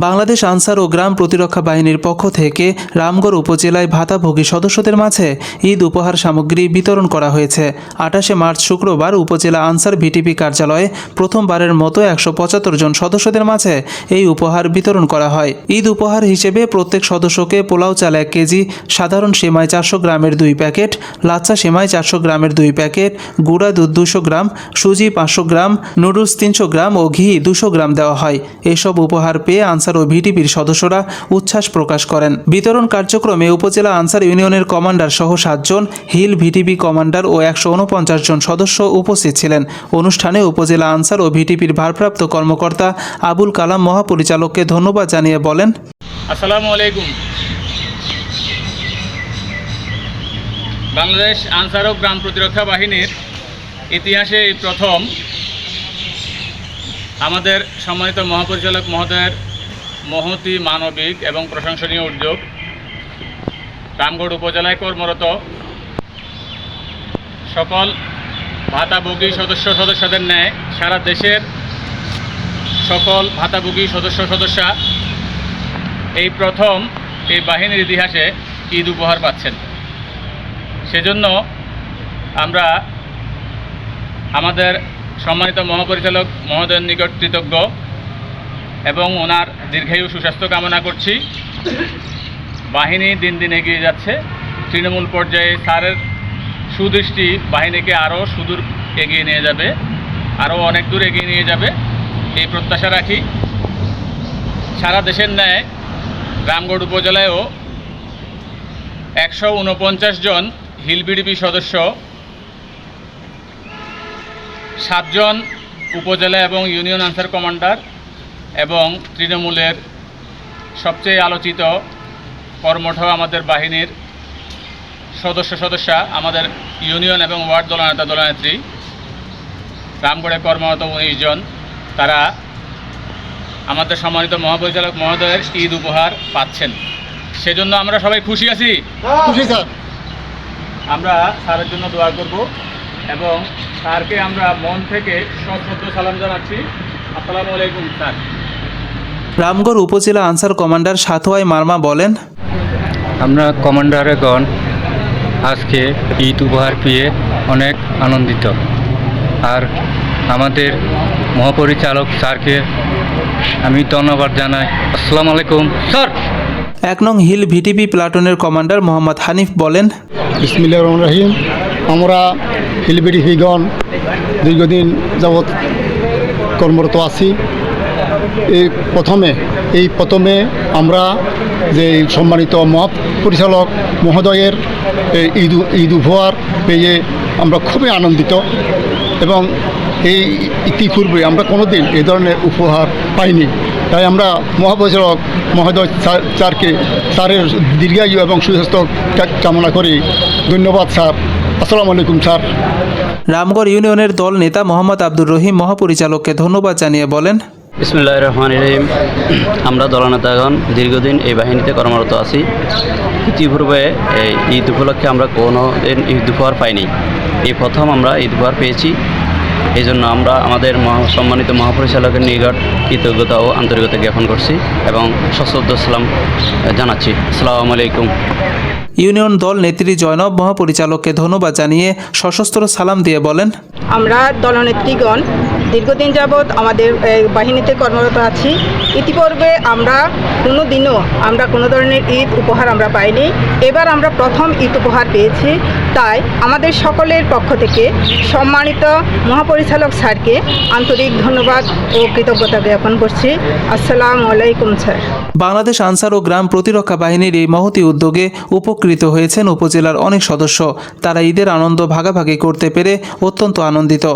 বাংলাদেশ আনসার ও গ্রাম প্রতিরক্ষা বাহিনীর পক্ষ থেকে রামগড় উপজেলায় ভাতাভোগী সদস্যদের মাঝে ঈদ উপহার সামগ্রী বিতরণ করা হয়েছে। ২৮শে মার্চ শুক্রবার উপজেলা আনসার ভিটিপি কার্যালয়ে প্রথমবারের মতো ১৭৫ জন সদস্যদের মাঝে এই উপহার বিতরণ করা হয়। ঈদ উপহার হিসেবে প্রত্যেক সদস্যকে পোলাও চাল ১ কেজি, সাধারণ সেমাই ৪০০ গ্রামের ২ প্যাকেট, লাচ্ছা সেমাই ৪০০ গ্রামের ২ প্যাকেট, গুঁড়া দুধ ২০০ গ্রাম, সুজি ৫০০ গ্রাম, নুডলস ৩০০ গ্রাম ও ঘি ২০০ গ্রাম দেওয়া হয়। এসব উপহার পেয়ে আনসার ও ভিটিপির সদস্যরা উচ্ছ্বাস প্রকাশ করেন। বিতরণ কার্যক্রমে উপজেলা আনসার ইউনিয়নের কমান্ডার সহ ৭ জন, হিল ভিটিপি কমান্ডার ও ১৪৯ জন সদস্য উপস্থিত ছিলেন। অনুষ্ঠানে উপজেলা আনসার ও ভিটিপির ভারপ্রাপ্ত কর্মকর্তা আবুল কালাম মহাপরিচালককে ধন্যবাদ জানিয়ে বলেন, আসসালামু আলাইকুম। বাংলাদেশ আনসার ও গ্রাম প্রতিরক্ষা বাহিনীর ইতিহাসে এই প্রথম আমাদের সম্মানিত মহাপরিচালক মহোদয়ের মহতি, মানবিক এবং প্রশংসনীয় উদ্যোগ রামগড় উপজেলায় কর্মরত সকল ভাতাভোগী সদস্যদের ন্যায় সারা দেশের সকল ভাতাভোগী সদস্যা এই প্রথম এই বাহিনীর ইতিহাসে ঈদ উপহার পাচ্ছেন। সেজন্য আমরা আমাদের সম্মানিত মহাপরিচালক মহোদয়ের নিকট কৃতজ্ঞ এবং ওনার দীর্ঘায়ু সুস্বাস্থ্য কামনা করছি। বাহিনী দিন দিন এগিয়ে যাচ্ছে। তৃণমূল পর্যায়ে স্যারের সুদৃষ্টি বাহিনীকে আরও সুদূর এগিয়ে নিয়ে যাবে, আরও অনেক দূর এগিয়ে নিয়ে যাবে এই প্রত্যাশা রাখি। সারা দেশের ন্যায় রামগড় উপজেলায়ও ১৪৯ জন হিল ভিটিপি সদস্য, ৭ জন উপজেলা এবং ইউনিয়ন আনসার কমান্ডার এবং তৃণমূলের সবচেয়ে আলোচিত কর্মঠ আমাদের বাহিনীর সদস্যা আমাদের ইউনিয়ন এবং ওয়ার্ড দলনেতা দলনেত্রী, রামগড়ে কর্মরত ১৯ জন, তারা আমাদের সম্মানিত মহাপরিচালক মহোদয়ের ঈদ উপহার পাচ্ছেন। সেজন্য আমরা সবাই খুশি আছি। খুশি স্যার। আমরা স্যারের জন্য দোয়া করব এবং স্যারকে আমরা মন থেকে সশ্রদ্ধ সালাম জানাচ্ছি। আসসালামু আলাইকুম স্যার। রামগড় উপজেলা আনসার কমান্ডার সাথোয়াই মারমা বলেন, আমরা কমান্ডারগণ আজকে ঈদ উপহার পেয়ে অনেক আনন্দিত। আর আমাদের মহাপরিচালক স্যারকে আমি ধন্যবাদ জানাই। আসসালামু আলাইকুম স্যার। ১ নং হিল ভিটিপি প্লাটুনের কমান্ডার মোহাম্মদ হানিফ বলেন, বিসমিল্লাহির রহমানির রহিম। আমরা হিল ভিটিপিগণ দীর্ঘদিন যাবৎ কর্মরত আছি। এই প্রথমে আমরা যে সম্মানিত মহাপরিচালক মহোদয়ের ঈদ উপহার পেয়ে আমরা খুবই আনন্দিত এবং এই ইতিপূর্বে আমরা কোনোদিন এই ধরনের উপহার পাইনি। তাই আমরা মহাপরিচালক মহোদয় স্যারের দীর্ঘায়ু এবং সুস্বাস্থ্য কামনা করি। ধন্যবাদ স্যার। আসসালামু আলাইকুম স্যার। রামগড় ইউনিয়নের দল নেতা মোহাম্মদ আব্দুর রহিম মহাপরিচালককে ধন্যবাদ জানিয়ে বলেন, বিসমিল্লাহির রহমানির রহিম। আমরা দলনেতাগণ দীর্ঘদিন এই বাহিনীতে কর্মরত আছি। ইতিপূর্বে এই ঈদ উপলক্ষে আমরা কোনো দিন ঈদ উপহার পাইনি। এই প্রথম আমরা ঈদ উপহার পেয়েছি। এই জন্য আমরা আমাদের সম্মানিত মহাপরিচালকের নিকট কৃতজ্ঞতা ও আন্তরিকতা জ্ঞাপন করছি এবং সশ্রদ্ধ সালাম জানাচ্ছি। আসসালামু আলাইকুম। ইউনিয়ন দল নেত্রী জয়নব মহাপরিচালককে ধন্যবাদ জানিয়ে সশস্ত্র সালাম দিয়ে বলেন, আমরা দলনেত্রীগণ দীর্ঘদিন যাবৎ আমাদের বাহিনীতে কর্মরত আছি। ইতিপূর্বে আমরা কোনো ধরনের ঈদ উপহার আমরা পাইনি। এবার আমরা প্রথম ঈদ উপহার পেয়েছি। তাই আমাদের সকলের পক্ষ থেকে সম্মানিত মহাপরিচালক স্যারকে আন্তরিক ধন্যবাদ ও কৃতজ্ঞতা জ্ঞাপন করছি। আসসালামু আলাইকুম স্যার। বাংলাদেশ আনসার ও গ্রাম প্রতিরক্ষা বাহিনীর এই মহতী উদ্যোগে উপকৃত হয়েছেন উপজেলার অনেক সদস্য। তারা ঈদের আনন্দ ভাগাভাগি করতে পেরে অত্যন্ত আনন্দিত।